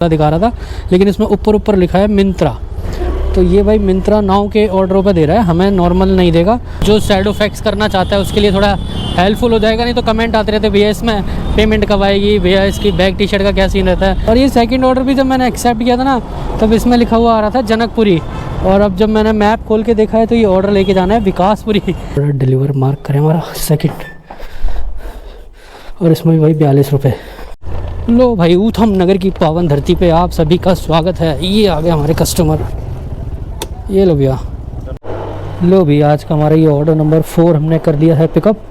दिखा रहा था, लेकिन इसमें ऊपर लिखा है मिंत्रा। तो ये भाई मिंत्रा नाउ के ऑर्डरों पे दे रहा है, हमें नॉर्मल नहीं देगा। जो शैडो फैक्स करना चाहता है उसके लिए थोड़ा हेल्पफुल हो जाएगा। नहीं तो कमेंट आते रहते भैया इसमें पेमेंट कब आएगी, भैया इसकी बैग टी शर्ट का क्या सीन रहता है। और ये सेकंड ऑर्डर भी जब मैंने एक्सेप्ट किया था ना, तब इसमें लिखा हुआ आ रहा था जनकपुरी, और अब जब मैंने मैप खोल के देखा है तो ये ऑर्डर लेके जाना है विकासपुरी। डिलीवर मार्क करें हमारा सेकेंड, और इसमें भी भाई 42 रुपये। लो भाई, ऊधम नगर की पावन धरती पे आप सभी का स्वागत है। ये आ गए हमारे कस्टमर, ये लो भैया। लो भैया, आज का हमारा ये ऑर्डर नंबर 4 हमने कर लिया है पिकअप।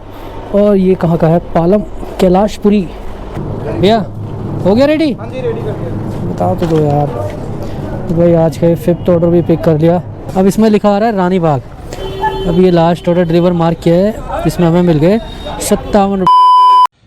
और ये कहाँ का है? पालम कैलाशपुरी। भैया हो गया रेडी? हाँ जी, रेडी कर दिया। बताओ तो दो यार। तो भाई आज का 5th ऑर्डर भी पिक कर लिया। अब इसमें लिखा आ रहा है रानी बाग। अब ये लास्ट ऑर्डर डिलीवर मार्क किया है, इसमें हमें मिल गए 57 रुपये।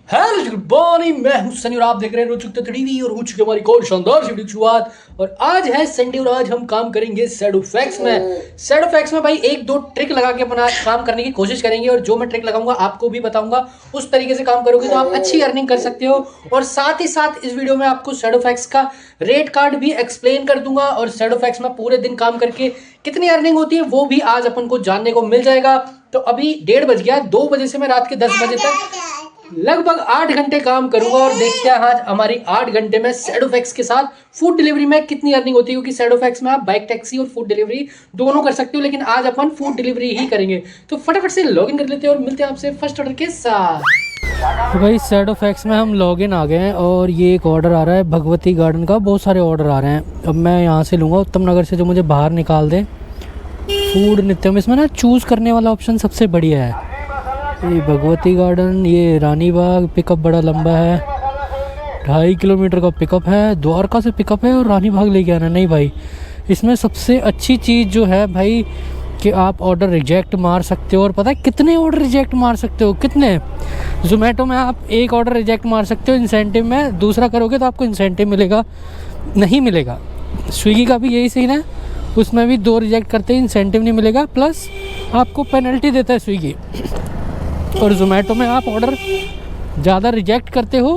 हेलो गुड मॉर्निंग, मैं हूं सनी और आप देख रहे हैं रोचक टीवी, और हो चुकी हमारी कौन शानदार वीडियो की शुरुआत। और आज है संडे और आज हम काम करेंगे शैडो फैक्स में। शैडो फैक्स में भाई 1-2 ट्रिक लगा के अपना काम करने की कोशिश करेंगे, और जो मैं ट्रिक लगाऊंगा आपको भी बताऊंगा। उस तरीके से काम करोगे तो आप अच्छी अर्निंग कर सकते हो। और साथ ही साथ इस वीडियो में आपको शैडो फैक्स का रेट कार्ड भी एक्सप्लेन कर दूंगा, और शैडो फैक्स में पूरे दिन काम करके कितनी अर्निंग होती है वो भी आज अपन को जानने को मिल जाएगा। तो अभी 1:30 बज गया, 2 बजे से मैं रात के 10 बजे तक लगभग 8 घंटे काम करूंगा, और देखते हैं आज हमारी 8 घंटे में शैडो फैक्स के साथ फूड डिलीवरी में कितनी अर्निंग होती है। क्योंकि शैडो फैक्स में आप बाइक टैक्सी और फूड डिलीवरी दोनों कर सकते हो, लेकिन आज अपन फूड डिलीवरी ही करेंगे। तो फटाफट से लॉगिन कर लेते हैं और मिलते हैं आपसे फर्स्ट ऑर्डर के साथ। तो भाई शैडो फैक्स में हम लॉगिन आ गए हैं, और ये एक ऑर्डर आ रहा है भगवती गार्डन का। बहुत सारे ऑर्डर आ रहे हैं। अब मैं यहाँ से लूँगा उत्तम नगर से, जो मुझे बाहर निकाल दे। फूड नित्यम, इसमें ना चूज़ करने वाला ऑप्शन सबसे बढ़िया है। ये भगवती गार्डन, ये रानी बाग। पिकअप बड़ा लंबा है, 2.5 किलोमीटर का पिकअप है। द्वारका से पिकअप है और रानी बाग लेके आना। नहीं भाई, इसमें सबसे अच्छी चीज़ जो है भाई कि आप ऑर्डर रिजेक्ट मार सकते हो। और पता है कितने ऑर्डर रिजेक्ट मार सकते हो? कितने? ज़ोमैटो में आप 1 ऑर्डर रिजेक्ट मार सकते हो इंसेंटिव में, दूसरा करोगे तो आपको इंसेंटिव मिलेगा नहीं मिलेगा। स्विगी का भी यही सीन है, उसमें भी 2 रिजेक्ट करते ही इंसेंटिव नहीं मिलेगा, प्लस आपको पेनल्टी देता है स्विगी। और ज़ोमैटो में आप ऑर्डर ज़्यादा रिजेक्ट करते हो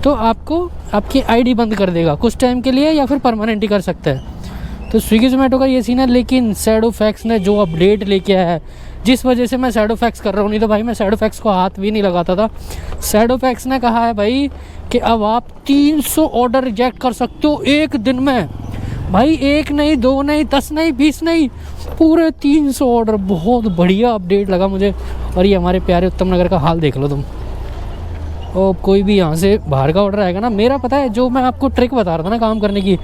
तो आपको आपकी आईडी बंद कर देगा कुछ टाइम के लिए, या फिर परमानेंट ही कर सकता है। तो स्विगी ज़ोमैटो का ये सीन है। लेकिन शैडो फैक्स ने जो अपडेट लेके आया है, जिस वजह से मैं शैडो फैक्स कर रहा हूँ, नहीं तो भाई मैं शैडो फैक्स को हाथ भी नहीं लगाता था। शैडो फैक्स ने कहा है भाई कि अब आप 300 ऑर्डर रिजेक्ट कर सकते हो एक दिन में। भाई 1 नहीं, 2 नहीं, 10 नहीं, 20 नहीं, पूरे 300 ऑर्डर। बहुत बढ़िया अपडेट लगा मुझे। और ये हमारे प्यारे उत्तम नगर का हाल देख लो तुम। और कोई भी यहाँ से बाहर का ऑर्डर आएगा ना, मेरा पता है जो मैं आपको ट्रिक बता रहा था ना काम करने की,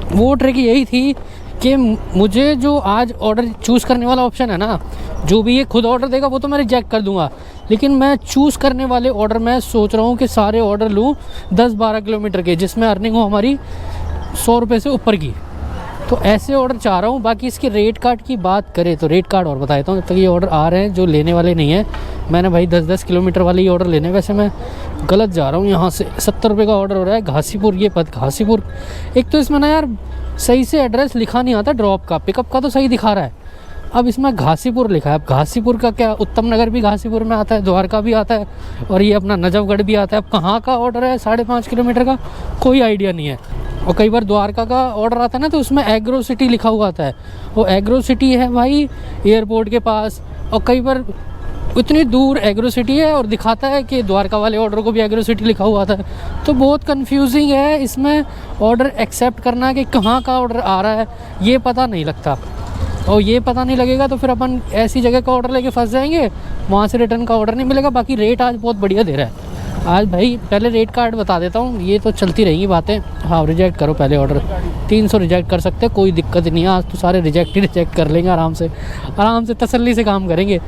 वो ट्रिक यही थी कि मुझे जो आज ऑर्डर चूज़ करने वाला ऑप्शन है ना, जो भी ये खुद ऑर्डर देगा वो तो मैं रिजेक्ट कर दूंगा। लेकिन मैं चूज़ करने वाले ऑर्डर में सोच रहा हूँ कि सारे ऑर्डर लूँ 10-12 किलोमीटर के, जिसमें अर्निंग हो हमारी 100 रुपये से ऊपर की। तो ऐसे ऑर्डर चाह रहा हूँ। बाकी इसके रेट कार्ड की बात करें तो रेट कार्ड और बता देता हूँ जब तक ये ऑर्डर आ रहे हैं। जो लेने वाले नहीं है, मैंने भाई 10-10 किलोमीटर वाले ही ऑर्डर लेने। वैसे मैं गलत जा रहा हूँ, यहाँ से 70 रुपये का ऑर्डर हो रहा है घासीपुर। ये पद घासीपुर, एक तो इसमें ना यार सही से एड्रेस लिखा नहीं आता ड्रॉप का, पिकअप का तो सही दिखा रहा है। अब इसमें घासीपुर लिखा है। अब घासीपुर का क्या, उत्तम नगर भी घासीपुर में आता है, द्वारका भी आता है, और ये अपना नजफगढ़ भी आता है। अब कहाँ का ऑर्डर है 5.5 किलोमीटर का, कोई आइडिया नहीं है। और कई बार द्वारका का ऑर्डर आता है ना, तो उसमें एग्रो सिटी लिखा हुआ आता है। वो एग्रो सिटी है भाई एयरपोर्ट के पास, और कई बार इतनी दूर एग्रो सिटी है और दिखाता है कि द्वारका वाले ऑर्डर को भी एग्रो सिटी लिखा हुआ था। तो बहुत कंफ्यूजिंग है इसमें ऑर्डर एक्सेप्ट करना कि कहाँ का ऑर्डर आ रहा है, ये पता नहीं लगता। और ये पता नहीं लगेगा तो फिर अपन ऐसी जगह का ऑर्डर लेके फंस जाएंगे, वहाँ से रिटर्न का ऑर्डर नहीं मिलेगा। बाकी रेट आज बहुत बढ़िया दे रहा है। आज भाई पहले रेट कार्ड बता देता हूँ, ये तो चलती रहेंगी बातें। हाँ, रिजेक्ट करो पहले ऑर्डर, 300 रिजेक्ट कर सकते हैं, कोई दिक्कत नहीं है। आज तो सारे रिजेक्ट ही रिजेक्ट कर लेंगे, आराम से तसल्ली से काम करेंगे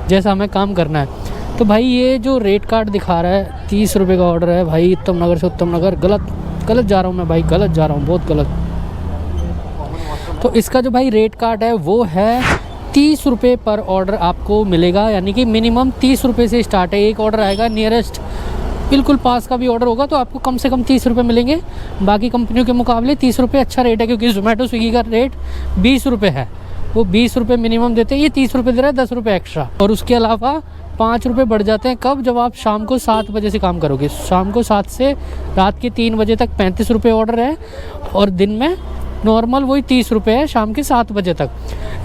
जैसा हमें काम करना है। तो भाई ये जो रेट कार्ड दिखा रहा है 30 रुपये का ऑर्डर है भाई, उत्तम नगर से उत्तम नगर। गलत जा रहा हूँ मैं भाई, गलत जा रहा हूँ, बहुत गलत। तो इसका जो भाई रेट कार्ड है वो है 30 रुपये पर ऑर्डर आपको मिलेगा, यानी कि मिनिमम 30 रुपये से स्टार्ट है। एक ऑर्डर आएगा नियरेस्ट बिल्कुल पास का भी ऑर्डर होगा तो आपको कम से कम 30 रुपये मिलेंगे। बाकी कंपनियों के मुकाबले 30 रुपये अच्छा रेट है, क्योंकि ज़ोमैटो स्विगी का रेट 20 रुपये है। वो 20 रुपये मिनिमम देते हैं, ये 30 रुपये दे रहा है, 10 रुपये एक्स्ट्रा। और उसके अलावा ₹5 बढ़ जाते हैं। कब? जब आप शाम को 7 बजे से काम करोगे। शाम को 7 से रात के 3 बजे तक ₹35 ऑर्डर है, और दिन में नॉर्मल वही ₹30 है शाम के 7 बजे तक।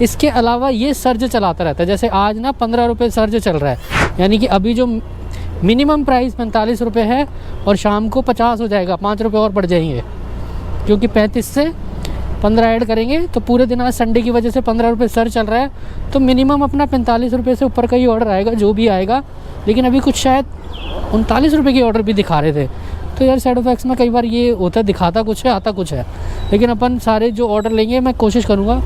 इसके अलावा ये सर्ज चलाता रहता है। जैसे आज ना ₹15 सर्ज चल रहा है, यानी कि अभी जो मिनिमम प्राइस ₹45 है और शाम को 50 हो जाएगा, ₹5 और बढ़ जाएंगे, क्योंकि 35 से 15 ऐड करेंगे तो पूरे दिन आज संडे की वजह से ₹15 सर्ज चल रहा है। तो मिनिमम अपना ₹45 से ऊपर का ही ऑर्डर आएगा, जो भी आएगा। लेकिन अभी कुछ शायद ₹39 की ऑर्डर भी दिखा रहे थे। तो यार ShadowFax में कई बार ये होता है, दिखाता कुछ है आता कुछ है। लेकिन अपन सारे जो ऑर्डर लेंगे मैं कोशिश करूँगा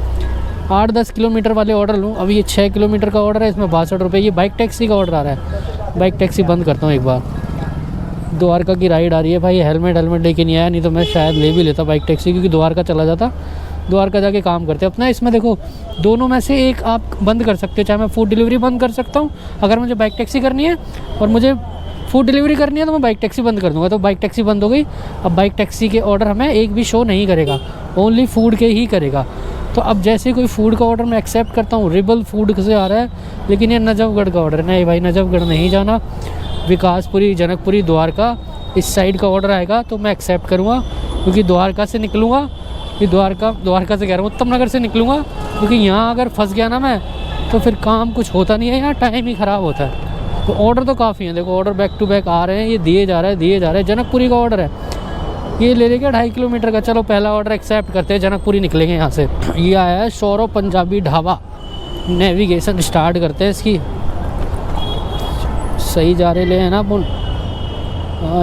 8-10 किलोमीटर वाले ऑर्डर लूँ। अभी ये 6 किलोमीटर का ऑर्डर है, इसमें ₹62। ये बाइक टैक्सी का ऑर्डर आ रहा है। बाइक टैक्सी बंद करता हूँ एक बार। द्वारका की राइड आ रही है भाई। हेलमेट लेके नहीं आया, नहीं तो मैं शायद ले भी लेता बाइक टैक्सी, क्योंकि द्वारका चला जाता, द्वारका जाके काम करते अपना। इसमें देखो दोनों में से एक आप बंद कर सकते हो। चाहे मैं फूड डिलीवरी बंद कर सकता हूँ अगर मुझे बाइक टैक्सी करनी है, और मुझे फूड डिलीवरी करनी है तो मैं बाइक टैक्सी बंद कर दूँगा। तो बाइक टैक्सी बंद हो गई। अब बाइक टैक्सी के ऑर्डर हमें एक भी शो नहीं करेगा, ओनली फूड के ही करेगा। तो अब जैसे कोई फूड का ऑर्डर मैं एक्सेप्ट करता हूँ, रिबल फूड से आ रहा है, लेकिन ये नजफगढ़ का ऑर्डर है। नहीं भाई, नजफगढ़ नहीं जाना, विकासपुरी, जनकपुरी, द्वारका इस साइड का ऑर्डर आएगा तो मैं एक्सेप्ट करूँगा, क्योंकि द्वारका से निकलूँगा। ये द्वारका से कह रहा हूँ, उत्तम नगर से निकलूँगा, क्योंकि यहाँ अगर फंस गया ना मैं तो फिर काम कुछ होता नहीं है, यहाँ टाइम ही ख़राब होता है। तो ऑर्डर तो काफ़ी हैं, देखो ऑर्डर बैक टू बैक आ रहे हैं, ये दिए जा रहे हैं। जनकपुरी का ऑर्डर है, ये ले लेंगे 2.5 किलोमीटर का। चलो पहला ऑर्डर एक्सेप्ट करते हैं, जनकपुरी निकलेंगे यहाँ से। ये आया है सौरव पंजाबी ढाबा। नेविगेशन स्टार्ट करते हैं इसकी। सही जा रहे ले हैं ना अपन?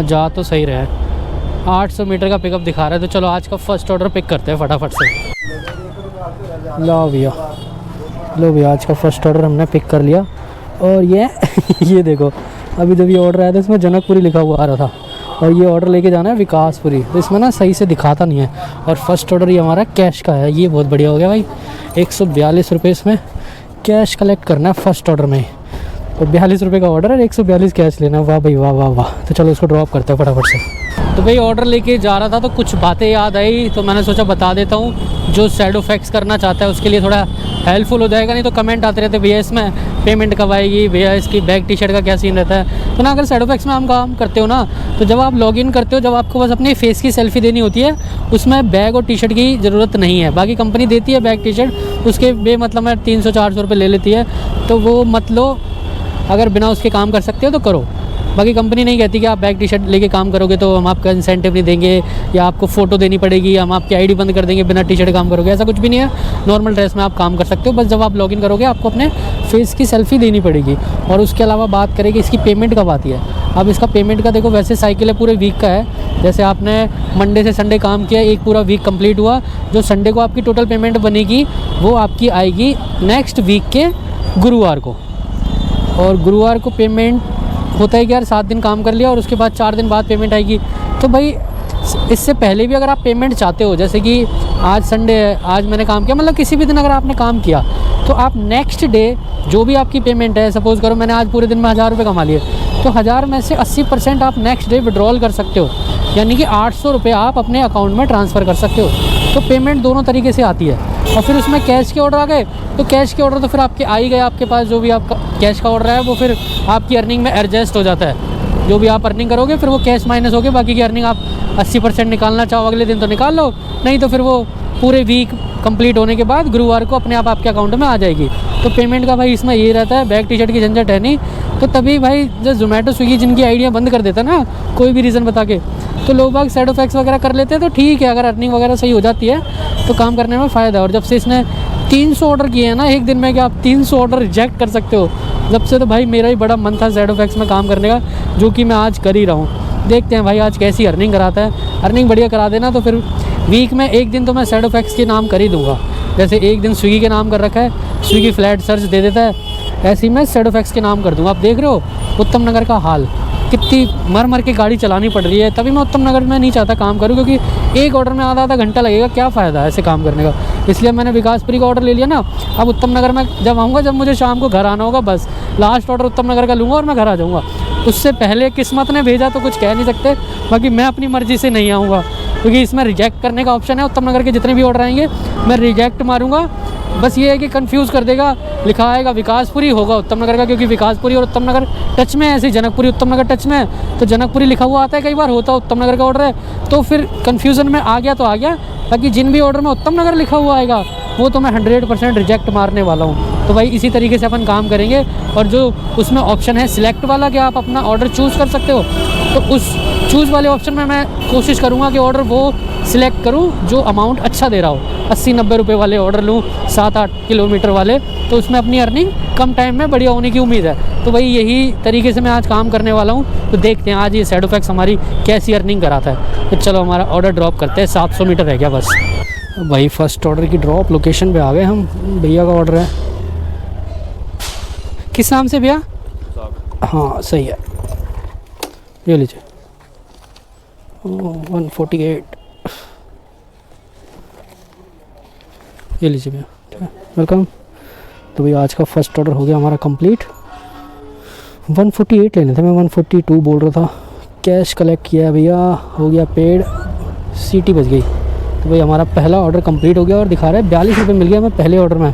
जा तो सही रहे हैं। 800 मीटर का पिकअप दिखा रहा है। तो चलो आज का फर्स्ट ऑर्डर पिक करते हैं फटाफट से। लो भैया आज का फर्स्ट ऑर्डर हमने पिक कर लिया। और ये देखो, अभी जब ये ऑर्डर आया था इसमें जनकपुरी लिखा हुआ आ रहा था, और ये ऑर्डर लेके जाना है विकासपुरी। तो इसमें ना सही से दिखाता नहीं है। और फर्स्ट ऑर्डर ये हमारा कैश का है। ये बहुत बढ़िया हो गया भाई। ₹142 इसमें कैश कलेक्ट करना है फर्स्ट ऑर्डर में। तो ₹42 का ऑर्डर है, 142 कैश लेना। वाह भाई वाह वाह वाह। तो चलो इसको ड्रॉप करते हैं फटाफट से। तो भाई ऑर्डर लेके जा रहा था तो कुछ बातें याद आई, तो मैंने सोचा बता देता हूँ। जो ShadowFax करना चाहता है उसके लिए थोड़ा हेल्पफुल हो जाएगा। नहीं तो कमेंट आते रहते, भैया इसमें पेमेंट कब आएगी, भैया इसकी बैग टी शर्ट का क्या सीन रहता है। तो ना अगर ShadowFax में हम काम करते हो ना, तो जब आप लॉगिन करते हो, जब आपको बस अपने फेस की सेल्फी देनी होती है, उसमें बैग और टी शर्ट की ज़रूरत नहीं है। बाकी कंपनी देती है बैग टी शर्ट, उसके बेमतलब में 300-400 रुपये ले लेती है। तो वो मत लो, अगर बिना उसके काम कर सकते हो तो करो। बाकी कंपनी नहीं कहती कि आप बैग टी शर्ट लेके काम करोगे तो हम आपका इंसेंटिव नहीं देंगे, या आपको फ़ोटो देनी पड़ेगी, हम आपकी आईडी बंद कर देंगे बिना टी शर्ट काम करोगे। ऐसा कुछ भी नहीं है। नॉर्मल ड्रेस में आप काम कर सकते हो। बस जब आप लॉगिन करोगे आपको अपने फेस की सेल्फी देनी पड़ेगी। और उसके अलावा बात करें कि इसकी पेमेंट कब आती है। अब इसका पेमेंट का देखो, वैसे साइकिल है पूरे वीक का है। जैसे आपने मंडे से संडे काम किया, एक पूरा वीक कंप्लीट हुआ, जो संडे को आपकी टोटल पेमेंट बनेगी वो आपकी आएगी नेक्स्ट वीक के गुरुवार को। और गुरुवार को पेमेंट होता है कि यार 7 दिन काम कर लिया और उसके बाद 4 दिन बाद पेमेंट आएगी। तो भाई इससे पहले भी अगर आप पेमेंट चाहते हो, जैसे कि आज संडे है, आज मैंने काम किया, मतलब किसी भी दिन अगर आपने काम किया, तो आप नेक्स्ट डे जो भी आपकी पेमेंट है, सपोज़ करो मैंने आज पूरे दिन में 1000 रुपये कमा लिए, तो 1000 में से 80% आप नेक्स्ट डे विड्रॉल कर सकते हो। यानी कि 800 रुपये आप अपने अकाउंट में ट्रांसफ़र कर सकते हो। तो पेमेंट दोनों तरीके से आती है। और फिर उसमें कैश के ऑर्डर आ गए, तो कैश के ऑर्डर तो फिर आपके आ ही गए। आपके पास जो भी आपका कैश का ऑर्डर है वो फिर आपकी अर्निंग में एडजस्ट हो जाता है। जो भी आप अर्निंग करोगे फिर वो कैश माइनस होके बाकी की अर्निंग आप 80% निकालना चाहो अगले दिन तो निकाल लो, नहीं तो फिर वो पूरे वीक कंप्लीट होने के बाद गुरुवार को अपने आप आपके अकाउंट में आ जाएगी। तो पेमेंट का भाई इसमें ये रहता है, बैग टी शर्ट की झंझट है नहीं। तो तभी भाई जो जोमेटो स्विगी जिनकी आइडिया बंद कर देता ना कोई भी रीज़न बता के, तो लोग बाग ShadowFax वगैरह कर लेते हैं। तो ठीक है, अगर अर्निंग वगैरह सही हो जाती है तो काम करने में फ़ायदा है। और जब से इसने 300 ऑर्डर किए हैं ना एक दिन में, कि आप 300 ऑर्डर रिजेक्ट कर सकते हो, जब से तो भाई मेरा ही बड़ा मन था ShadowFax में काम करने का, जो कि मैं आज कर ही रहा हूँ। देखते हैं भाई आज कैसी अर्निंग कराता है। अर्निंग बढ़िया करा देना तो फिर वीक में एक दिन तो मैं ShadowFax के नाम कर ही दूँगा। जैसे एक दिन स्विगी के नाम कर रखा है, स्विगी फ्लैट सर्च दे देता है, ऐसे ही मैं ShadowFax के नाम कर दूँगा। आप देख रहे हो उत्तम नगर का हाल, कितनी मर के गाड़ी चलानी पड़ रही है। तभी मैं उत्तम नगर में नहीं चाहता काम करूँ, क्योंकि एक ऑर्डर में आधा घंटा लगेगा, क्या फ़ायदा है ऐसे काम करने का। इसलिए मैंने विकासपुरी का ऑर्डर ले लिया ना। अब उत्तम नगर में जब आऊँगा, जब मुझे शाम को घर आना होगा, बस लास्ट ऑर्डर उत्तम नगर का लूँगा और मैं घर आ जाऊँगा। उससे पहले किस्मत ने भेजा तो कुछ कह नहीं सकते। बाकी मैं अपनी मर्ज़ी से नहीं आऊँगा, क्योंकि इसमें रिजेक्ट करने का ऑप्शन है। उत्तम नगर के जितने भी ऑर्डर आएंगे मैं रिजेक्ट मारूँगा, बस ये है कि कंफ्यूज कर देगा, लिखा आएगा विकासपुरी होगा उत्तम नगर का, क्योंकि विकासपुरी और उत्तम नगर टच में है, ऐसे जनकपुरी उत्तम नगर टच में है, तो जनकपुरी लिखा हुआ आता है, कई बार होता है उत्तम नगर का ऑर्डर है, तो फिर कन्फ्यूज़न में आ गया तो आ गया। बाकी जिन भी ऑर्डर में उत्तम नगर लिखा हुआ आएगा वो तो मैं 100% रिजेक्ट मारने वाला हूँ। तो भाई इसी तरीके से अपन काम करेंगे। और जो उसमें ऑप्शन है सिलेक्ट वाला कि आप अपना ऑर्डर चूज़ कर सकते हो, तो उस चूज़ वाले ऑप्शन में मैं कोशिश करूँगा कि ऑर्डर वो सिलेक्ट करूँ जो अमाउंट अच्छा दे रहा हो। 80-90 रुपये वाले ऑर्डर लूँ, 7-8 किलोमीटर वाले, तो उसमें अपनी अर्निंग कम टाइम में बढ़िया होने की उम्मीद है। तो भाई यही तरीके से मैं आज काम करने वाला हूँ। तो देखते हैं आज ये शैडोफैक्स हमारी कैसी अर्निंग कराता है। तो चलो हमारा ऑर्डर ड्रॉप करते हैं, 700 मीटर रह गया बस। भाई फर्स्ट ऑर्डर की ड्रॉप लोकेशन पे आ गए हम। भैया का ऑर्डर है, किस नाम से भैया? हाँ सही है, ये लीजिए 148, ये लीजिए भैया, वेलकम। तो भैया आज का फर्स्ट ऑर्डर हो गया हमारा कंप्लीट। 148 लेने थे, मैं 142 बोल रहा था। कैश कलेक्ट किया भैया, हो गया पेड, सीटी बच गई। तो भाई हमारा पहला ऑर्डर कंप्लीट हो गया और दिखा रहा है 42 रुपये मिल गया हमें पहले ऑर्डर में,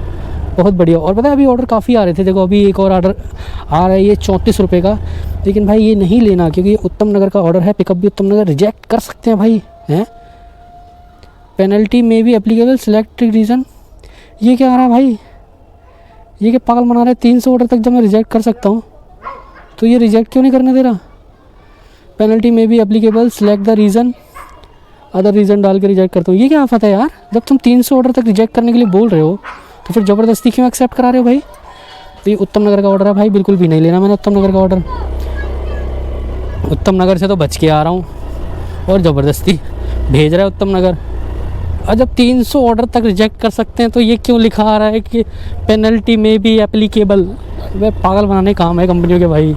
बहुत बढ़िया। और पता है अभी ऑर्डर काफ़ी आ रहे थे, देखो अभी एक और ऑर्डर आ रहा है ये 34 रुपये का, लेकिन भाई ये नहीं लेना क्योंकि ये उत्तम नगर का ऑर्डर है, पिकअप भी उत्तम नगर, रिजेक्ट कर सकते हैं भाई हैं। पेनल्टी में भी एप्लीकेबल, सिलेक्ट रीज़न, ये क्या आ रहा है भाई, ये क्या पागल बना रहा है। 300 ऑर्डर तक जब मैं रिजेक्ट कर सकता हूँ तो ये रिजेक्ट क्यों नहीं करने दे रहा। पेनल्टी में भी applicable, select the reason, other reason डाल के रिजेक्ट करता हूँ। ये क्या आफत है यार, जब तुम 300 ऑर्डर तक रिजेक्ट करने के लिए बोल रहे हो तो फिर ज़बरदस्ती क्यों एक्सेप्ट करा रहे हो भाई। तो ये उत्तम नगर का ऑर्डर है भाई, बिल्कुल भी नहीं लेना मैंने उत्तम नगर का ऑर्डर। उत्तम नगर से तो बच के आ रहा हूँ और ज़बरदस्ती भेज रहा है उत्तम नगर। और जब 300 ऑर्डर तक रिजेक्ट कर सकते हैं तो ये क्यों लिखा आ रहा है कि पेनल्टी में भी एप्लीकेबल। वह पागल बनाने काम है कंपनियों के भाई।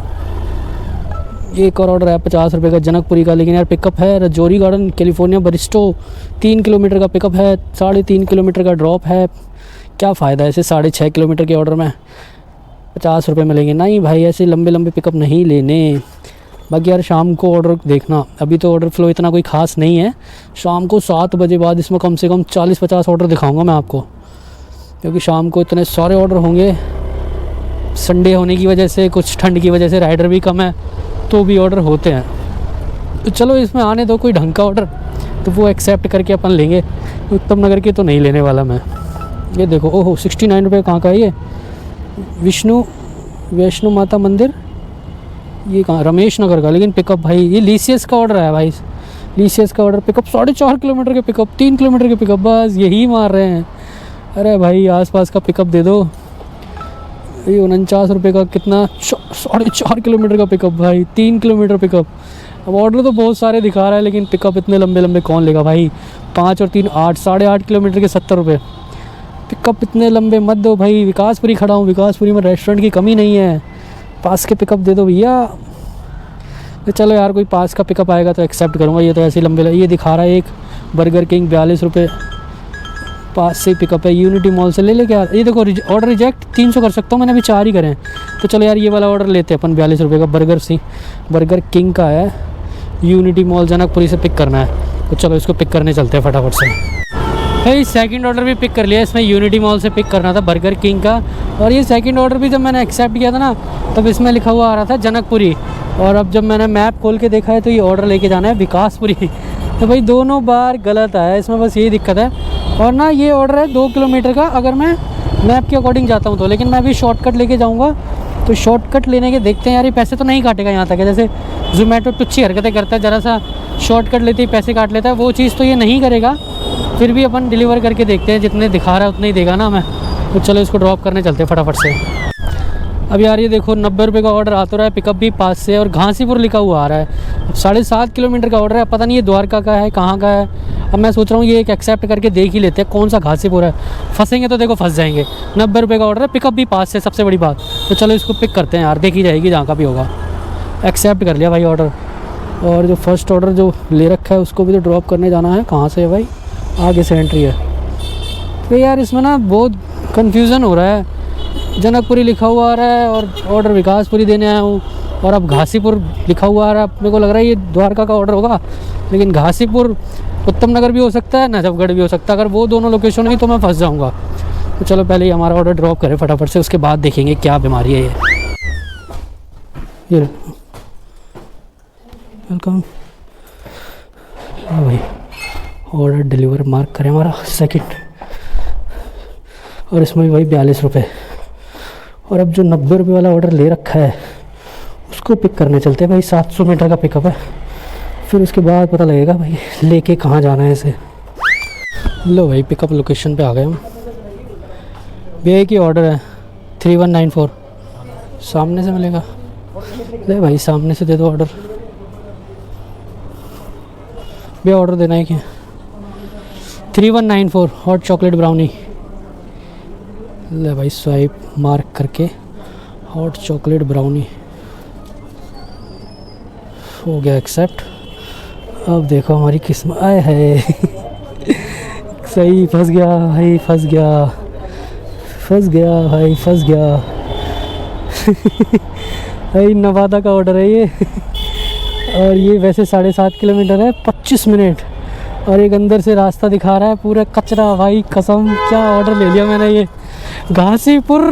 ये एक और ऑर्डर है 50 रुपये का जनकपुरी का, लेकिन यार पिकअप है Rajouri garden California Bairstow, 3 kilometre का पिकअप है, 3.5 किलोमीटर का ड्रॉप है। क्या फ़ायदा है ऐसे 6.5 किलोमीटर के ऑर्डर में 50 रुपये मिलेंगे। नहीं भाई ऐसे लंबे लंबे पिकअप नहीं लेने। बाकी यार शाम को ऑर्डर देखना, अभी तो ऑर्डर फ्लो इतना कोई ख़ास नहीं है। शाम को 7 बजे बाद इसमें कम से कम 40-50 ऑर्डर दिखाऊंगा मैं आपको, क्योंकि शाम को इतने सारे ऑर्डर होंगे। संडे होने की वजह से, कुछ ठंड की वजह से राइडर भी कम है, तो भी ऑर्डर होते हैं। तो चलो इसमें आने दो कोई ढंग का ऑर्डर, तो वो एक्सेप्ट करके अपन लेंगे। उत्तम नगर के तो नहीं लेने वाला मैं। ये देखो, ओहो 69 रुपये कहाँ का है ये, वैष्णो माता मंदिर, ये कहाँ, रमेश नगर का। लेकिन पिकअप भाई ये लीसियस का ऑर्डर है भाई, लीसियस का ऑर्डर, पिकअप 4.5 किलोमीटर के पिकअप, 3 किलोमीटर के पिकअप, बस यही मार रहे हैं। अरे भाई आसपास का पिकअप दे दो। ये 49 रुपये का कितना, 4.5 किलोमीटर का पिकअप भाई, 3 किलोमीटर पिकअप। अब ऑर्डर तो बहुत सारे दिखा रहा है, लेकिन पिकअप इतने लंबे लंबे कौन लेगा भाई। 5 और 3 8, 8.5 किलोमीटर के 70 रुपये। पिकअप इतने लंबे मत दो भाई। विकासपुरी खड़ा हूँ, विकासपुरी में रेस्टोरेंट की कमी नहीं है, पास के पिकअप दे दो भैया। तो चलो यार कोई पास का पिकअप आएगा तो एक्सेप्ट करूँगा। ये तो ऐसे लंबे, ये दिखा रहा है एक बर्गर किंग 42 रुपये, पास से पिकअप है, यूनिटी मॉल से ले लेके यार। ये देखो ऑर्डर रिजेक्ट 300 कर सकता हूँ, मैंने अभी 4 ही करे हैं। तो चलो यार ये वाला ऑर्डर लेते हैं अपन, 42 रुपये का बर्गर किंग का है, यूनिटी मॉल जनकपुरी से पिक करना है। तो चलो इसको पिक करने चलते हैं फटाफट से। भाई सेकंड ऑर्डर भी पिक कर लिया, इसमें यूनिटी मॉल से पिक करना था बर्गर किंग का। और ये सेकंड ऑर्डर भी जब मैंने एक्सेप्ट किया था ना, तब इसमें लिखा हुआ आ रहा था जनकपुरी, और अब जब मैंने मैप खोल के देखा है तो ये ऑर्डर लेके जाना है विकासपुरी। तो भाई दोनों बार गलत आया इसमें, बस यही दिक्कत है। और ना ये ऑर्डर है 2 किलोमीटर का अगर मैं मैप के अकॉर्डिंग जाता हूँ तो, लेकिन मैं अभी शॉर्टकट लेके जाऊँगा। तो शॉर्टकट लेने के देखते हैं यार, ये पैसे तो नहीं काटेगा यहाँ तक है। जैसे जोमेटो टुच्छी हरकतें करता है, ज़रा सा शॉर्टकट लेते ही पैसे काट लेता है, वो चीज़ तो ये नहीं करेगा। फिर भी अपन डिलीवर करके देखते हैं, जितने दिखा रहा है उतने ही देगा ना हमें। तो चलो इसको ड्रॉप करने चलते हैं फटाफट से। अब यार ये देखो 90 रुपये का ऑर्डर आ तो रहा है, पिकअप भी पास से, और घासीपुर लिखा हुआ आ रहा है। 7.5 किलोमीटर का ऑर्डर है, पता नहीं ये द्वारका का है कहाँ का है। अब मैं सोच रहा हूँ ये एक एक्सेप्ट करके देख ही लेते हैं कौन सा घासीपुर है। फंसेंगे तो देखो फंस जाएंगे। 90 रुपये का ऑर्डर है, पिकअप भी पास से, सबसे बड़ी बात। तो चलो इसको पिक करते हैं यार, देखी जाएगी जहाँ का भी होगा। एक्सेप्ट कर लिया भाई ऑर्डर। और जो फर्स्ट ऑर्डर जो ले रखा है उसको भी तो ड्रॉप करने जाना है। कहाँ से है भाई, आगे से एंट्री है। तो यार इसमें ना बहुत कन्फ्यूज़न हो रहा है, जनकपुरी लिखा हुआ आ रहा है और ऑर्डर विकासपुरी देने आया हूँ, और अब घासीपुर लिखा हुआ आ रहा है। मेरे को लग रहा है ये द्वारका का ऑर्डर होगा, लेकिन घासीपुर उत्तम नगर भी हो सकता है, नजफगढ़ भी हो सकता है। अगर वो दोनों लोकेशन हुई तो मैं फंस जाऊँगा। तो चलो पहले ही हमारा ऑर्डर ड्रॉप करें फटाफट से, उसके बाद देखेंगे क्या बीमारी है ये वेलकम भाई। ऑर्डर डिलीवर मार्क करें हमारा सेकंड, और इसमें भी भाई 42 रुपये। और अब जो 90 रुपये वाला ऑर्डर ले रखा है उसको पिक करने चलते हैं भाई। 700 मीटर का पिकअप है, फिर उसके बाद पता लगेगा भाई लेके कहाँ जाना है इसे। लो भाई पिकअप लोकेशन पे आ गए हम। भैया की ऑर्डर है 3194, सामने से मिलेगा। ले भाई सामने से दे दो ऑर्डर। भैया ऑर्डर देना है क्या? 3194 हॉट चॉकलेट ब्राउनी। ले भाई स्वाइप मार्क करके हॉट चॉकलेट ब्राउनी हो गया एक्सेप्ट। अब देखो हमारी किस्मत आए है सही फंस गया भाई, फंस गया भाई, फंस गया भाई नवादा का ऑर्डर है ये और ये वैसे 7.5 किलोमीटर है, 25 मिनट। और एक अंदर से रास्ता दिखा रहा है पूरा कचरा भाई, कसम क्या ऑर्डर ले लिया मैंने ये। घासीपुर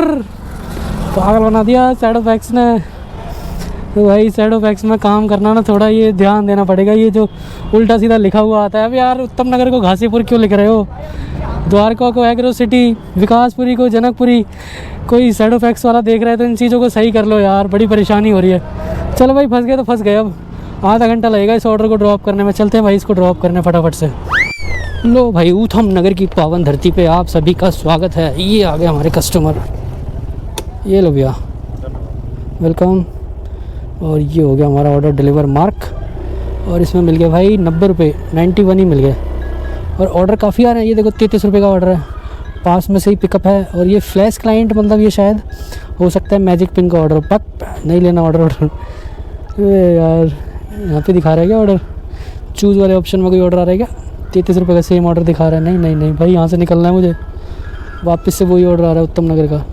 पागल बना दिया शैडोफैक्स ने। तो भाई शैडोफैक्स में काम करना ना थोड़ा ये ध्यान देना पड़ेगा। ये जो उल्टा सीधा लिखा हुआ आता है, अब यार उत्तम नगर को घासीपुर क्यों लिख रहे हो? द्वारका को एग्रो सिटी, विकासपुरी को जनकपुरी। कोई शैडोफैक्स वाला देख रहा है तो इन चीज़ों को सही कर लो यार, बड़ी परेशानी हो रही है। चलो भाई फंस गए तो फंस गए, अब आधा घंटा लगेगा इस ऑर्डर को ड्रॉप करने में। चलते हैं भाई इसको ड्रॉप करने फटाफट से। लो भाई उत्तम नगर की पावन धरती पे आप सभी का स्वागत है। ये आ गए हमारे कस्टमर, ये लो भैया वेलकम। और ये हो गया हमारा ऑर्डर डिलीवर मार्क, और इसमें मिल गया भाई 90 रुपये, 91 ही मिल गए। और ऑर्डर काफ़ी आ रहे हैं, ये देखो 33 रुपये का ऑर्डर है, पास में से ही पिकअप है। और ये फ्लैश क्लाइंट मतलब ये शायद हो सकता है मैजिक पिन का ऑर्डर। पक नहीं लेना ऑर्डर यार, यहाँ पे दिखा रहा है क्या ऑर्डर? चूज़ वाले ऑप्शन में कोई ऑर्डर आ रहा है क्या? 33 रुपये का सेम ऑर्डर दिखा रहा है। नहीं नहीं नहीं भाई, यहाँ से निकलना है मुझे, वापस से वही ऑर्डर आ रहा है उत्तम नगर का।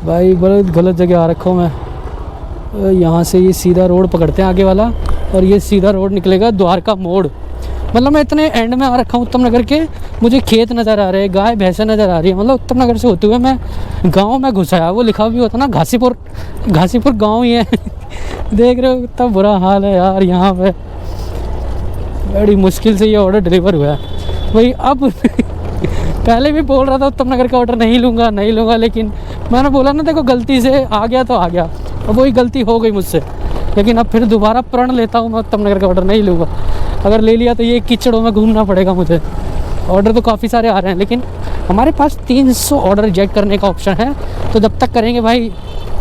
भाई बड़ा गलत जगह आ रखा हूँ मैं। यहाँ से ये सीधा रोड पकड़ते हैं आगे वाला, और ये सीधा रोड निकलेगा द्वारका मोड़। मतलब मैं इतने एंड में आ रखा हूँ उत्तम नगर के, मुझे खेत नज़र आ रहे हैं, गाय भैंसें नज़र आ रही है। मतलब उत्तम नगर से होते हुए मैं गांव में घुस आया। वो लिखा भी होता ना घासीपुर, घासीपुर गांव ही है देख रहे हो कितना बुरा हाल है यार यहाँ पे। बड़ी मुश्किल से ये ऑर्डर डिलीवर हुआ है भाई। अब पहले भी बोल रहा था उत्तम नगर का ऑर्डर नहीं लूँगा, लेकिन मैंने बोला ना देखो गलती से आ गया तो आ गया, अब वही गलती हो गई मुझसे। लेकिन अब फिर दोबारा प्रण लेता हूँ, मैं उत्तम नगर का ऑर्डर नहीं लूँगा। अगर ले लिया तो ये कीचड़ों में घूमना पड़ेगा मुझे। ऑर्डर तो काफ़ी सारे आ रहे हैं, लेकिन हमारे पास 300 ऑर्डर रिजेक्ट करने का ऑप्शन है। तो जब तक करेंगे भाई,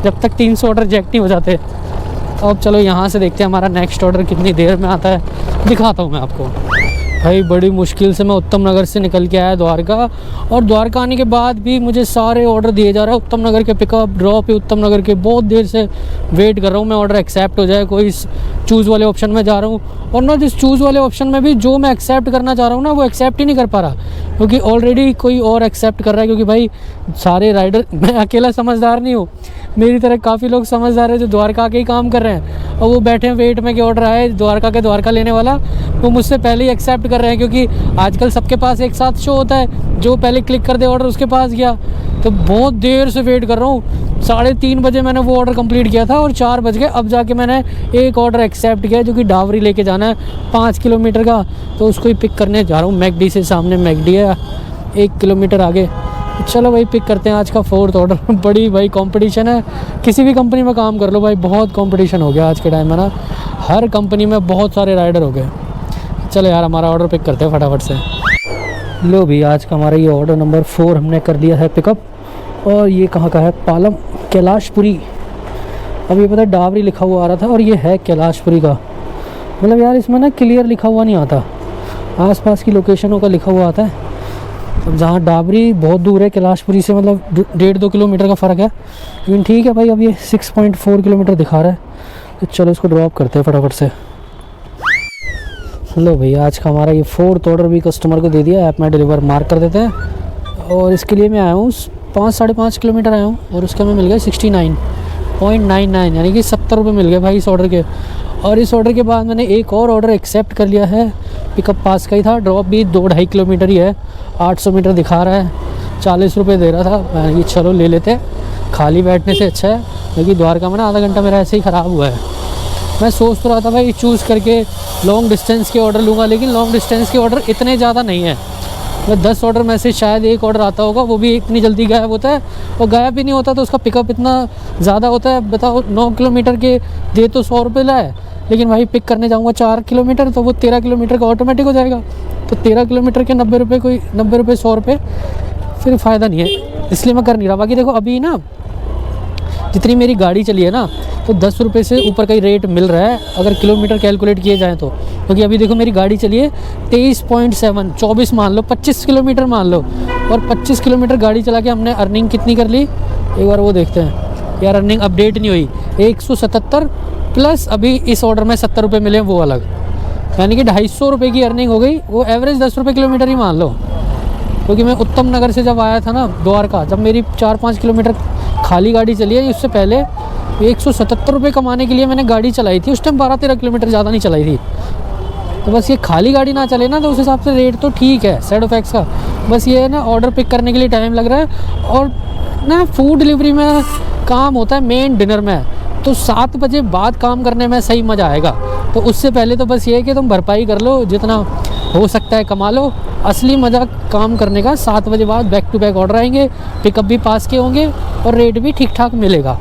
जब तक 300 ऑर्डर रिजेक्ट नहीं हो जाते। अब चलो यहाँ से देखते हैं हमारा नेक्स्ट ऑर्डर कितनी देर में आता है, दिखाता हूँ मैं आपको। भाई बड़ी मुश्किल से मैं उत्तम नगर से निकल के आया द्वारका, और द्वारका आने के बाद भी मुझे सारे ऑर्डर दिए जा रहे हैं उत्तम नगर के। पिकअप ड्रॉप उत्तम नगर के, बहुत देर से वेट कर रहा हूँ मैं ऑर्डर एक्सेप्ट हो जाए। कोई चूज़ वाले ऑप्शन में जा रहा हूँ, और ना जिस चूज़ वाले ऑप्शन में भी जो मैं एक्सेप्ट करना चाह रहा हूँ ना वो एक्सेप्ट ही नहीं कर पा रहा, क्योंकि ऑलरेडी कोई और एक्सेप्ट कर रहा है। क्योंकि भाई सारे राइडर, मैं अकेला समझदार नहीं हूँ, मेरी तरह काफ़ी लोग समझदार है जो द्वारका के ही काम कर रहे हैं, और वो बैठे हैं वेट में कि ऑर्डर आए द्वारका के, द्वारका लेने वाला। वो मुझसे पहले ही एक्सेप्ट कर रहे हैं, क्योंकि आजकल सबके पास एक साथ शो होता है, जो पहले क्लिक कर दे ऑर्डर उसके पास गया। तो बहुत देर से वेट कर रहा हूँ। 3:30 बजे मैंने वो ऑर्डर कंप्लीट किया था, और 4 बज गए अब जाके मैंने एक ऑर्डर एक्सेप्ट किया, जो कि डावरी लेके जाना है 5 किलोमीटर का। तो उसको ही पिक करने जा रहा हूँ। मैकडी से सामने मैकडी है 1 किलोमीटर आगे। चलो भाई पिक करते हैं आज का 4th ऑर्डर। बड़ी भाई कंपटीशन है, किसी भी कंपनी में काम कर लो भाई, बहुत कंपटीशन हो गया आज के टाइम में ना। हर कंपनी में बहुत सारे राइडर हो गए। चलो यार हमारा ऑर्डर पिक करते हैं फटाफट से। लो भी आज का हमारा ये ऑर्डर नंबर 4 हमने कर लिया है पिकअप। और ये कहाँ का है? पालम कैलाशपुरी। अब ये पता है डावरी लिखा हुआ आ रहा था, और ये है कैलाशपुरी का। मतलब यार इसमें ना क्लियर लिखा हुआ नहीं आता, आसपास की लोकेशनों का लिखा हुआ आता है। अब जहाँ डाबरी बहुत दूर है कैलाशपुरी से, मतलब 1.5-2 किलोमीटर का फ़र्क है। लेकिन ठीक है भाई, अब ये 6.4 किलोमीटर दिखा रहा है, तो चलो इसको ड्रॉप करते हैं फटाफट से। लो भैया आज का हमारा ये 4th ऑर्डर भी कस्टमर को दे दिया, ऐप में डिलीवर मार्क कर देते हैं। और इसके लिए मैं आया हूँ 5-5.5 किलोमीटर आया हूँ, और उसका मैं मिल गया 69.99, यानी कि 70 रुपये मिल गए भाई इस ऑर्डर के। और इस ऑर्डर के बाद मैंने एक और ऑर्डर एक्सेप्ट कर लिया है, पिकअप पास का ही था, ड्रॉप भी 2-2.5 किलोमीटर ही है, 800 मीटर दिखा रहा है। 40 रुपये दे रहा था। मैंने कि चलो ले लेते हैं, खाली बैठने से अच्छा है, क्योंकि द्वारका में ना आधा घंटा मेरा ऐसे ही ख़राब हुआ है। मैं सोच तो रहा था भाई चूज़ करके लॉन्ग डिस्टेंस के ऑर्डर लूँगा, लेकिन लॉन्ग डिस्टेंस के ऑर्डर इतने ज़्यादा नहीं है। मैं 10 ऑर्डर में से शायद एक ऑर्डर आता होगा, वो भी इतनी जल्दी गायब होता है, और गायब भी नहीं होता तो उसका पिकअप इतना ज़्यादा होता है। बताओ 9 किलोमीटर के दे तो 100 रुपये लाए, लेकिन भाई पिक करने जाऊँगा 4 किलोमीटर तो वो 13 किलोमीटर का ऑटोमेटिक हो जाएगा। तो 13 किलोमीटर के 90 रुपये, कोई 90 रुपये 100 रुपये, फिर फ़ायदा नहीं है, इसलिए मैं कर नहीं रहा। बाकी देखो अभी ना जितनी मेरी गाड़ी चली है ना, तो 10 रुपये से ऊपर का ही रेट मिल रहा है अगर किलोमीटर कैलकुलेट किए जाएँ तो। क्योंकि अभी देखो मेरी गाड़ी चली है 23.7, 24 मान लो, 25 किलोमीटर मान लो, और 25 किलोमीटर गाड़ी चला के हमने अर्निंग कितनी कर ली एक बार वो देखते हैं यार। अर्निंग अपडेट नहीं हुई, 177 प्लस अभी इस ऑर्डर में 70 रुपये मिले वो अलग, यानी कि 250 रुपये की अर्निंग हो गई। वो एवरेज 10 रुपये किलोमीटर ही मान लो। क्योंकि मैं उत्तम नगर से जब आया था ना द्वारका, जब मेरी 4-5 किलोमीटर खाली गाड़ी चली है, उससे पहले 177 रुपये कमाने के लिए मैंने गाड़ी चलाई थी। उस टाइम 12-13 किलोमीटर ज़्यादा नहीं चलाई थी। तो बस ये खाली गाड़ी ना चले ना, तो उस हिसाब से रेट तो ठीक है ZF का। बस ये है ना, ऑर्डर पिक करने के लिए टाइम लग रहा है, और ना फूड डिलीवरी में काम होता है मेन डिनर में, तो 7 बजे बाद काम करने में सही मज़ा आएगा। तो उससे पहले तो बस ये है कि तुम भरपाई कर लो, जितना हो सकता है कमा लो। असली मज़ा काम करने का 7 बजे बाद बैक टू बैक ऑर्डर आएंगे, पिकअप भी पास के होंगे, और रेट भी ठीक ठाक मिलेगा।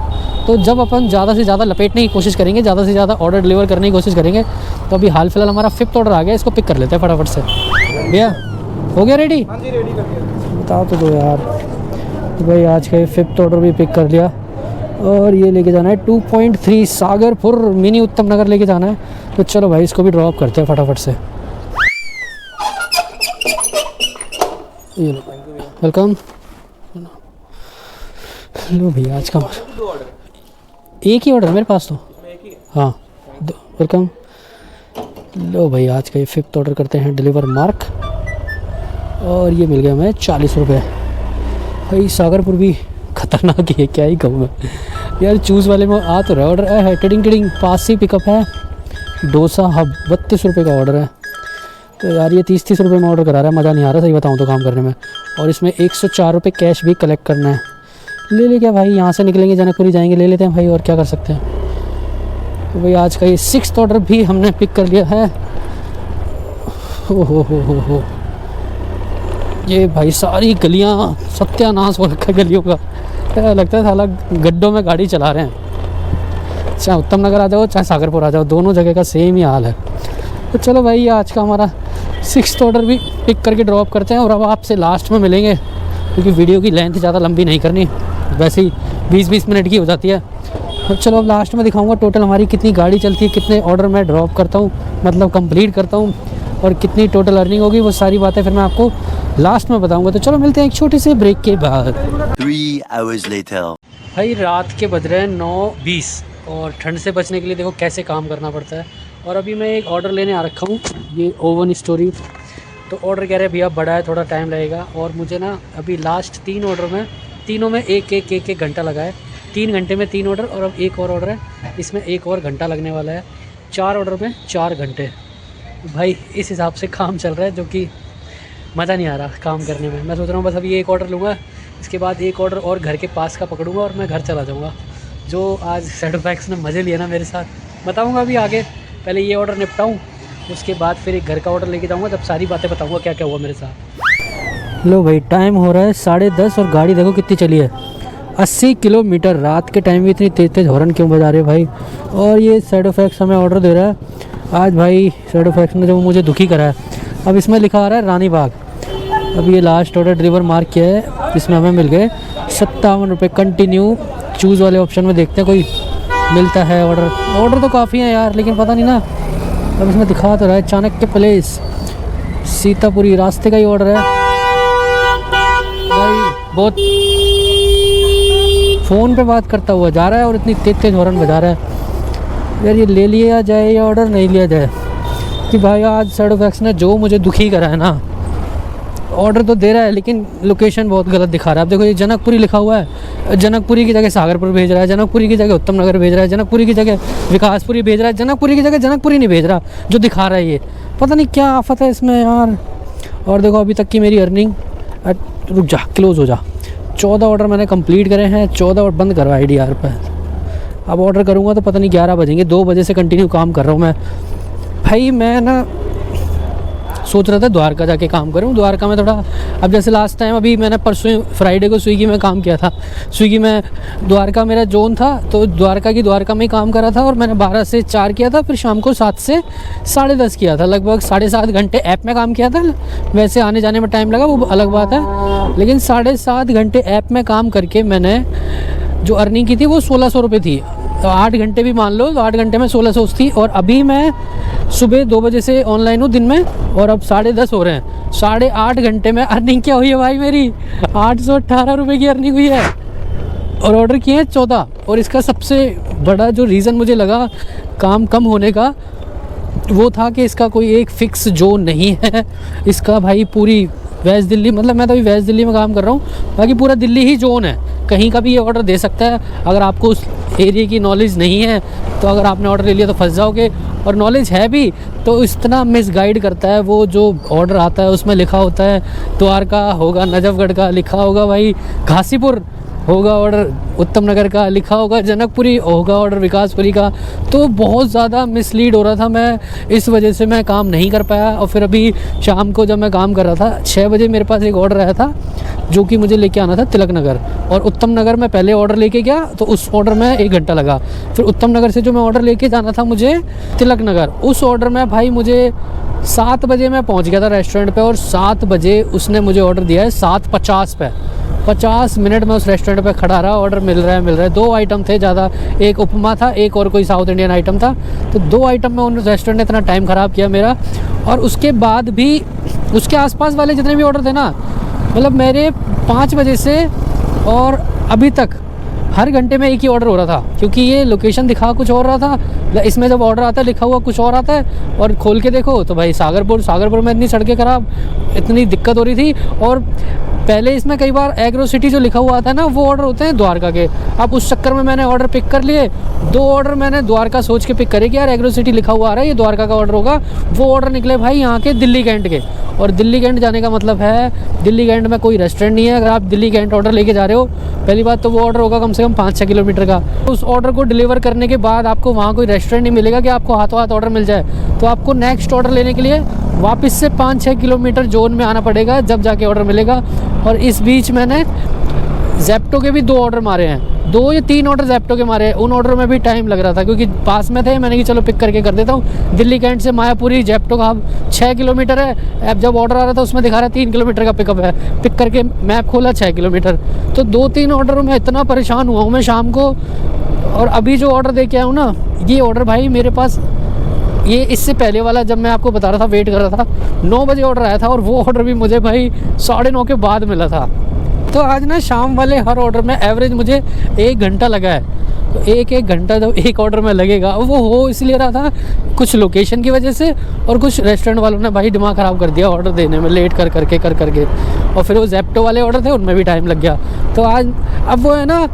तो जब अपन ज़्यादा से ज़्यादा लपेटने की कोशिश करेंगे, ज़्यादा से ज़्यादा ऑर्डर डिलीवर करने की कोशिश करेंगे, तो अभी हाल फिलहाल हमारा 5th ऑर्डर आ गया, इसको पिक कर लेते हैं फटाफट से। भैया हो गया रेडी? हाँ जी, रेडी कर दिया। बताओ तो दो यार। तो भाई आज का 5th ऑर्डर भी पिक कर लिया, और ये लेके जाना है 2.3 सागरपुर मिनी उत्तम नगर लेके जाना है। तो चलो भाई इसको भी ड्रॉप करते हैं फटाफट से। ये लो, वेलकम। लो भैया आज का एक ही ऑर्डर मेरे पास तो। हाँ वेलकम। लो भाई आज का ये 5th ऑर्डर करते हैं डिलीवर मार्क, और ये मिल गया हमें 40 रुपये। भाई सागरपुर भी खतरनाक है, क्या ही कहूँ मैं यार। चूज़ वाले में आ तो रहा है ऑर्डर है, टिडिंग टिडिंग पास ही पिकअप है। डोसा हब 32 रुपये का ऑर्डर है। तो यार ये 30-30 रुपये में ऑर्डर करा रहा है, मज़ा नहीं आ रहा सही बताऊँ तो काम करने में। और इसमें 104 रुपये कैश भी कलेक्ट करना है। ले ले क्या भाई, यहाँ से निकलेंगे जनकपुरी जाएंगे, ले लेते हैं भाई, और क्या कर सकते हैं। तो भाई आज का ये 6th ऑर्डर भी हमने पिक कर लिया है। हो ये भाई सारी गलियाँ सत्यानाश हो रखा है गलियों का। क्या लगता है साला गड्ढों में गाड़ी चला रहे हैं। चाहे उत्तम नगर आ जाओ चाहे सागरपुर आ जाओ, दोनों जगह का सेम ही हाल है। तो चलो भाई आज का हमारा 6th ऑर्डर भी पिक करके ड्रॉप करते हैं, और अब आपसे लास्ट में मिलेंगे, क्योंकि वीडियो की लेंथ ज़्यादा लंबी नहीं करनी, वैसे ही 20-20 मिनट की हो जाती है। तो चलो अब लास्ट में दिखाऊंगा टोटल हमारी कितनी गाड़ी चलती है, कितने ऑर्डर मैं ड्रॉप करता हूँ, मतलब कंप्लीट करता हूँ, और कितनी टोटल अर्निंग होगी। वो सारी बातें फिर मैं आपको लास्ट में बताऊँगा। तो चलो मिलते हैं एक छोटे से ब्रेक के बाद। 3 hours later. भाई रात के बज रहे हैं 9:20, और ठंड से बचने के लिए देखो कैसे काम करना पड़ता है। और अभी मैं एक ऑर्डर लेने आ रखा हूँ, ये ओवन स्टोरी। तो ऑर्डर कह रहे भैया बड़ा है, थोड़ा टाइम लगेगा, और मुझे ना अभी लास्ट 3 ऑर्डर में, तीनों में एक घंटा लगा है। 3 घंटे में 3 ऑर्डर, और अब एक और ऑर्डर है, इसमें 1 और घंटा लगने वाला है। 4 ऑर्डर में 4 घंटे। भाई इस हिसाब से काम चल रहा है, जो कि मज़ा नहीं आ रहा काम करने में। मैं सोच रहा हूँ बस अभी एक ऑर्डर लूँगा, इसके बाद एक ऑर्डर और घर के पास का पकड़ूँगा, और मैं घर चला जाऊँगा। जो आज ZF ने मज़े लिए ना मेरे साथ, बताऊँगा अभी आगे। पहले ये ऑर्डर निपटाऊँ, उसके बाद फिर एक घर का ऑर्डर लेके जाऊँगा, जब सारी बातें बताऊँगा क्या क्या हुआ मेरे साथ। लो भाई टाइम हो रहा है 10:30, और गाड़ी देखो कितनी चली है, 80 किलोमीटर। रात के टाइम भी इतनी तेज़ तेज़ हॉर्न क्यों बजा रहे भाई। और ये ZF हमें ऑर्डर दे रहा है आज। भाई ZF ने जो मुझे दुखी करा है, अब इसमें लिखा आ रहा है रानी बाग। अब ये लास्ट ऑर्डर डिलीवर मार्क किया है, इसमें हमें मिल गए 57 रुपये। कंटिन्यू चूज़ वाले ऑप्शन में देखते हैं कोई मिलता है ऑर्डर तो काफ़ी है यार, लेकिन पता नहीं ना। अब इसमें दिखा तो रहा है चाणक्य प्लेस सीतापुरी, रास्ते का ही ऑर्डर है भाई। बहुत फ़ोन पे बात करता हुआ जा रहा है, और इतनी तेज तेज हॉर्न बजा रहा है यार। ये ले लिया जाए या ऑर्डर नहीं लिया जाए, कि भाई आज ZF ने जो मुझे दुखी करा है ना। ऑर्डर तो दे रहा है, लेकिन लोकेशन बहुत गलत दिखा रहा है। अब देखो ये जनकपुरी लिखा हुआ है, जनकपुरी की जगह सागरपुर भेज रहा है, जनकपुरी की जगह उत्तम नगर भेज रहा है, जनकपुरी की जगह विकासपुरी भेज रहा है, जनकपुरी की जगह जनकपुरी नहीं भेज रहा जो दिखा रहा है। ये पता नहीं क्या आफत है इसमें यार। और देखो अभी तक की मेरी अर्निंग रुक जा, क्लोज़ हो जा। 14 ऑर्डर मैंने कंप्लीट करे हैं, 14 और बंद करवा IDR पे। अब ऑर्डर करूँगा तो पता नहीं 11 बजेंगे। 2 बजे से कंटिन्यू काम कर रहा हूँ मैं भाई। मैं ना सोच रहा था द्वारका जाके काम करूँ। द्वारका में थोड़ा, अब जैसे लास्ट टाइम अभी मैंने परसों फ्राइडे को स्विगी में काम किया था। स्विगी में द्वारका मेरा जोन था, तो द्वारका में ही काम करा था। और मैंने 12 से 4 किया था, फिर शाम को 7 से 10:30 किया था। लगभग 7.5 घंटे ऐप में काम किया था। वैसे आने जाने में टाइम लगा, वो अलग बात है, लेकिन 7.5 घंटे ऐप में काम करके मैंने जो अर्निंग की थी वो 1600 रुपये थी। तो 8 घंटे भी मान लो, तो 8 घंटे में 1600 थी। और अभी मैं सुबह 2 बजे से ऑनलाइन हूँ दिन में, और अब 10:30 हो रहे हैं। 8.5 घंटे में अर्निंग क्या हुई है भाई मेरी? 818 रुपये की अर्निंग हुई है, और ऑर्डर किए हैं 14। और इसका सबसे बड़ा जो रीज़न मुझे लगा काम कम होने का, वो था कि इसका कोई एक फ़िक्स जोन नहीं है। इसका भाई पूरी वेस्ट दिल्ली, मतलब मैं तो अभी वेस्ट दिल्ली में काम कर रहा हूँ, बाकी पूरा दिल्ली ही जोन है। कहीं का भी ये ऑर्डर दे सकता है। अगर आपको उस एरिया की नॉलेज नहीं है, तो अगर आपने ऑर्डर ले लिया तो फंस जाओगे। और नॉलेज है भी तो इतना मिसगाइड करता है। वो जो ऑर्डर आता है उसमें लिखा होता है द्वारका होगा, नजफगढ़ का लिखा होगा, भाई घासीपुर होगा ऑर्डर, उत्तम नगर का लिखा होगा, जनकपुरी होगा ऑर्डर, विकासपुरी का। तो बहुत ज़्यादा मिसलीड हो रहा था मैं, इस वजह से मैं काम नहीं कर पाया। और फिर अभी शाम को जब मैं काम कर रहा था 6 बजे मेरे पास एक ऑर्डर आया था, जो कि मुझे लेके आना था तिलक नगर। और उत्तम नगर में पहले ऑर्डर लेके गया, तो उस ऑर्डर में 1 घंटा लगा। फिर उत्तम नगर से जो मैं ऑर्डर लेके जाना था मुझे तिलक नगर, उस ऑर्डर में भाई मुझे 7 बजे मैं पहुंच गया था रेस्टोरेंट पे। और 7 बजे उसने मुझे ऑर्डर दिया है 7:50 पे। 50 मिनट में उस रेस्टोरेंट पे खड़ा रहा, ऑर्डर मिल रहा है। 2 आइटम थे ज़्यादा, एक उपमा था, एक और कोई साउथ इंडियन आइटम था। तो 2 आइटम में उन रेस्टोरेंट ने इतना टाइम ख़राब किया मेरा। और उसके बाद भी उसके आसपास वाले जितने भी ऑर्डर थे ना, मतलब मेरे 5 बजे से और अभी तक हर घंटे में एक ही ऑर्डर हो रहा था, क्योंकि ये लोकेशन दिखा कुछ और रहा था। इसमें जब ऑर्डर आता है लिखा हुआ कुछ और आता है, और खोल के देखो तो भाई सागरपुर में इतनी सड़कें ख़राब, इतनी दिक्कत हो रही थी। और पहले इसमें कई बार एग्रो सिटी जो लिखा हुआ आता है ना, वो ऑर्डर होते हैं द्वारका के। अब उस चक्कर में मैंने ऑर्डर पिक कर लिए। 2 ऑर्डर मैंने द्वारका सोच के पिक करे कि यार एग्रो सिटी लिखा हुआ आ रहा है, ये द्वारका का ऑर्डर होगा। वो ऑर्डर निकले भाई यहाँ के दिल्ली कैंट के। और दिल्ली कैंट जाने का मतलब है, दिल्ली कैंट में कोई रेस्टोरेंट नहीं है। अगर आप दिल्ली कैंट ऑर्डर लेके जा रहे हो, पहली बात तो वो ऑर्डर होगा कम से कम 5-6 किलोमीटर का। उस ऑर्डर को डिलीवर करने के बाद आपको वहाँ कोई रेस्टोरेंट नहीं मिलेगा कि आपको हाथों हाथ ऑर्डर मिल जाए। तो आपको नेक्स्ट ऑर्डर लेने के लिए वापस से 5-6 किलोमीटर जोन में आना पड़ेगा, जब जाके ऑर्डर मिलेगा। और इस बीच मैंने ज़ेप्टो के भी 2 ऑर्डर मारे हैं, 2 या 3 ऑर्डर ज़ेप्टो के मारे हैं। उन ऑर्डर में भी टाइम लग रहा था, क्योंकि पास में थे। मैंने कि चलो पिक करके कर देता हूँ। दिल्ली कैंट से मायापुरी ज़ेप्टो का 6 किलोमीटर है। अब जब ऑर्डर आ रहा था उसमें दिखा रहा है 3 किलोमीटर का पिकअप है। पिक करके मैप खोला 6 किलोमीटर। तो 2-3 ऑर्डरों में इतना परेशान हुआ हूँ मैं शाम को। और अभी जो ऑर्डर दे के आया हूँ ना, ये ऑर्डर भाई मेरे पास, ये इससे पहले वाला जब मैं आपको बता रहा था वेट कर रहा था, 9 बजे ऑर्डर आया था। और वो ऑर्डर भी मुझे भाई 9:30 के बाद मिला था। तो आज ना शाम वाले हर ऑर्डर में एवरेज मुझे 1 घंटा लगा है। तो 1 घंटा जब एक ऑर्डर में लगेगा, वो हो इसलिए रहा था कुछ लोकेशन की वजह से, और कुछ रेस्टोरेंट वालों ने भाई दिमाग ख़राब कर दिया ऑर्डर देने में, लेट कर करके। और फिर वो ज़ेप्टो वाले ऑर्डर थे, उनमें भी टाइम लग गया। तो आज अब वो है ना,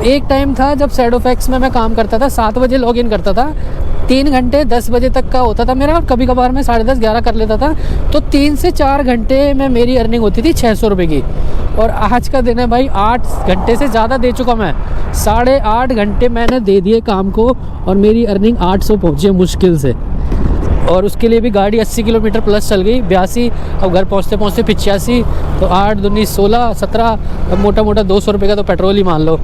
एक टाइम था जब सैडोफैक्स में मैं काम करता था, 7 बजे लॉगिन करता था, 3 घंटे 10 बजे तक का होता था मेरा। और कभी कभार मैं 10:30-11 कर लेता था। तो 3 से 4 घंटे में मेरी अर्निंग होती थी 600 रुपये की। और आज का दिन है भाई 8 घंटे से ज़्यादा दे चुका मैं। 8.5 घंटे मैंने दे दिए काम को, और मेरी अर्निंग 800 पहुँची है मुश्किल से। और उसके लिए भी गाड़ी 80 किलोमीटर प्लस चल गई, 82। अब घर पहुँचते 85। तो 8 दूनी 16, 17, अब मोटा मोटा 200 रुपये का तो पेट्रोल ही मान लो।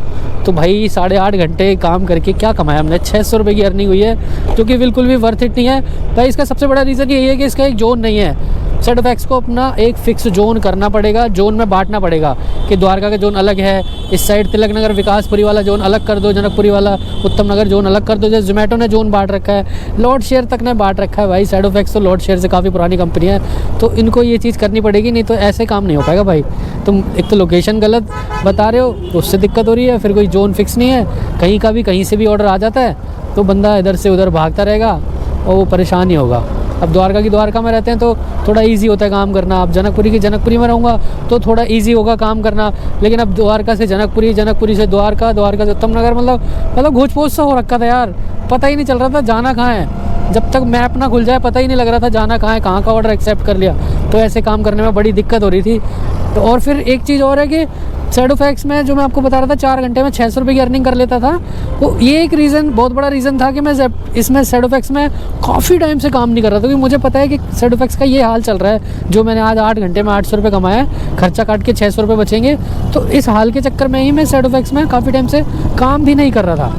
तो भाई 8.5 घंटे काम करके क्या कमाया हमने? 600 रुपये की अर्निंग हुई है, जो कि बिल्कुल भी वर्थ इट नहीं है भाई। इसका सबसे बड़ा रीज़न यही है कि इसका एक जोन नहीं है। सैडोफैक्स को अपना एक फ़िक्स जोन करना पड़ेगा, जोन में बांटना पड़ेगा कि द्वारका का जोन अलग है, इस साइड तिलक नगर विकासपुरी वाला जोन अलग कर दो, जनकपुरी वाला उत्तम नगर जोन अलग कर दो। जैसे जोमेटो ने जोन बांट रखा है, लॉर्ड शेयर तक ने बांट रखा है भाई। सैडोफैक्स तो लॉर्ड शेयर से काफ़ी पुरानी कंपनी है, तो इनको ये चीज़ करनी पड़ेगी, नहीं तो ऐसे काम नहीं हो पाएगा भाई। तुम एक तो लोकेशन गलत बता रहे हो, तो उससे दिक्कत हो रही है। फिर कोई जोन फिक्स नहीं है, कहीं का भी कहीं से भी ऑर्डर आ जाता है, तो बंदा इधर से उधर भागता रहेगा और वो परेशान ही होगा। अब द्वारका में रहते हैं तो थोड़ा इजी होता है काम करना। अब जनकपुरी में रहूँगा तो थोड़ा इजी होगा काम करना। लेकिन अब द्वारका से जनकपुरी से द्वारका से उत्तम नगर, मतलब घोच पोच सा हो रखा था यार। पता ही नहीं चल रहा था जाना कहाँ है। जब तक मैप ना खुल जाए पता ही नहीं लग रहा था जाना कहाँ है, कहाँ का ऑर्डर एक्सेप्ट कर लिया। तो ऐसे काम करने में बड़ी दिक्कत हो रही थी। तो और फिर एक चीज़ और है कि शैडोफैक्स में जो मैं आपको बता रहा था 4 घंटे में 600 रुपये की अर्निंग कर लेता था। तो ये एक रीज़न, बहुत बड़ा रीज़न था कि मैं इसमें शैडोफैक्स में काफ़ी टाइम से काम नहीं कर रहा था, क्योंकि मुझे पता है कि शैडोफैक्स का ये हाल चल रहा है। जो मैंने आज 8 घंटे में 800 रुपये कमाया है, खर्चा काट के 600 रुपये बचेंगे। तो इस हाल के चक्कर में ही मैं शैडोफैक्स में काफ़ी टाइम से काम भी नहीं कर रहा था।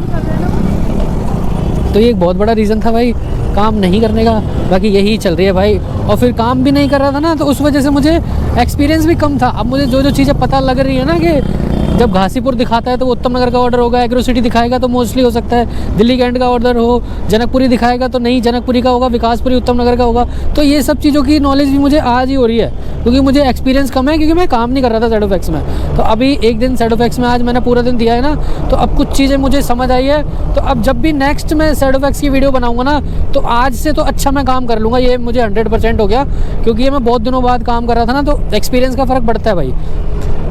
तो ये एक बहुत बड़ा रीज़न था भाई काम नहीं करने का। बाकी यही चल रही है भाई। और फिर काम भी नहीं कर रहा था ना, तो उस वजह से मुझे एक्सपीरियंस भी कम था। अब मुझे जो जो चीज़ें पता लग रही है ना कि जब घासीपुर दिखाता है तो वो उत्तम नगर का ऑर्डर होगा, एग्रो सिटी दिखाएगा तो मोस्टली हो सकता है दिल्ली कैंट का ऑर्डर हो, जनकपुरी दिखाएगा तो नहीं जनकपुरी का होगा, विकासपुरी उत्तम नगर का होगा। तो ये सब चीज़ों की नॉलेज भी मुझे आज ही हो रही है, क्योंकि मुझे एक्सपीरियंस कम है, क्योंकि मैं काम नहीं कर रहा था शैडोफैक्स में। तो अभी एक दिन शैडोफैक्स में आज मैंने पूरा दिन दिया है ना, तो अब कुछ चीज़ें मुझे समझ आई है। तो अब जब भी नेक्स्ट मैं शैडोफैक्स की वीडियो बनाऊँगा ना, तो आज से तो अच्छा मैं काम कर लूँगा। ये मुझे 100% हो गया, क्योंकि ये मैं बहुत दिनों बाद काम कर रहा था ना, तो एक्सपीरियंस का फ़र्क पड़ता है भाई।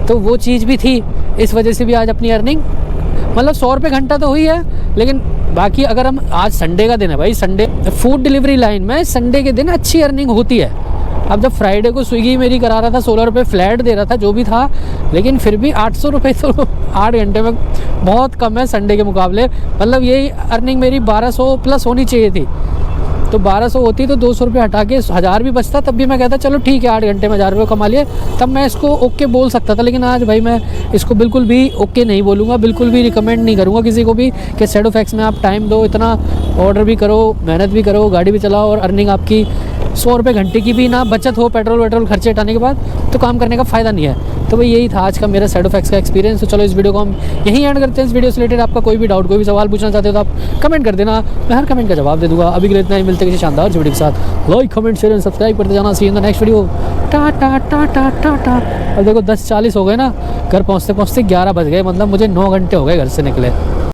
तो वो चीज़ भी थी, इस वजह से भी आज अपनी अर्निंग मतलब 100 रुपये घंटा तो हुई है। लेकिन बाकी अगर हम, आज संडे का दिन है भाई, संडे फूड डिलीवरी लाइन में संडे के दिन अच्छी अर्निंग होती है। अब जब फ्राइडे को स्विगी मेरी करा रहा था, 16 रुपये फ्लैट दे रहा था, जो भी था, लेकिन फिर भी 800 रुपये तो 8 घंटे में बहुत कम है संडे के मुकाबले। मतलब यही अर्निंग मेरी 1200 प्लस होनी चाहिए थी। तो 1200 होती तो 200 रुपये हटा के 1000 भी बचता, तब भी मैं कहता चलो ठीक है 8 घंटे में 1000 रुपये कमा लिए, तब मैं इसको ओके बोल सकता था। लेकिन आज भाई मैं इसको बिल्कुल भी ओके नहीं बोलूँगा, बिल्कुल भी रिकमेंड नहीं करूँगा किसी को भी कि शैडोफैक्स में आप टाइम दो, इतना ऑर्डर भी करो, मेहनत भी करो, गाड़ी भी चलाओ, और अर्निंग आपकी 100 रुपये घंटे की भी ना बचत हो पेट्रोल वेट्रोल खर्चे हटाने के बाद, तो काम करने का फ़ायदा नहीं है। तो भाई यही था आज का मेरा शैडोफैक्स का एक्सपीरियंस। तो चलो इस वीडियो को हम यहीं एंड करते हैं। इस वीडियो से रिलेटेड आपका कोई भी डाउट, कोई भी सवाल पूछना चाहते हो तो आप कमेंट कर देना, मैं हर कमेंट का जवाब दे दूँगा। अभी के लिए इतना ही, मिलते हैं किसी शानदार वीडियो के साथ। Like comment share and subscribe करते जाना। See in the next video. Tata tata tata. अब देखो 10:40 हो गए ना, घर पहुँचते पहुँचते 11 बज गए, मतलब मुझे 9 घंटे हो गए घर से निकले।